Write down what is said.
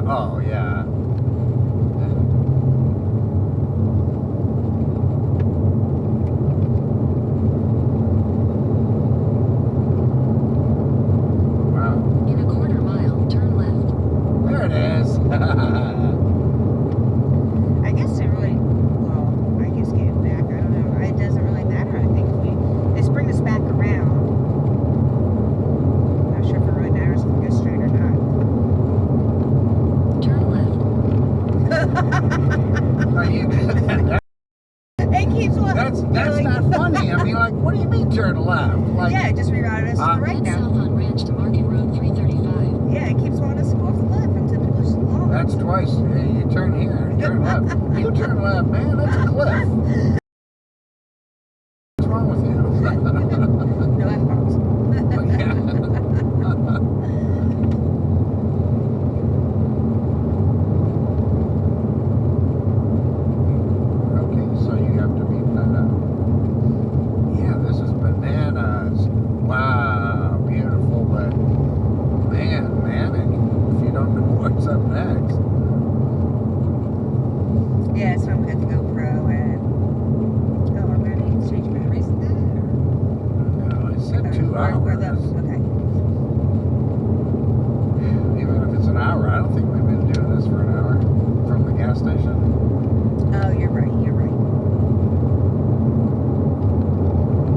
Oh, yeah. Wow. In a quarter mile, turn left. There it is. I guess it really, well, I guess getting back, I don't know. It doesn't really matter. I think they bring us back around. I'm not sure if it really matters if we go straight or not. Turn left. Are you, It keeps that's like, not funny. I mean, like, what do you mean turn left? Like, yeah, it just rerouted us to the right Head now. south on Ranch to Market Road 335. Yeah, it keeps wanting us to go off the cliff until we push the lawn. that's twice. Hey, you turn here, turn left. You turn left, man. That's a cliff.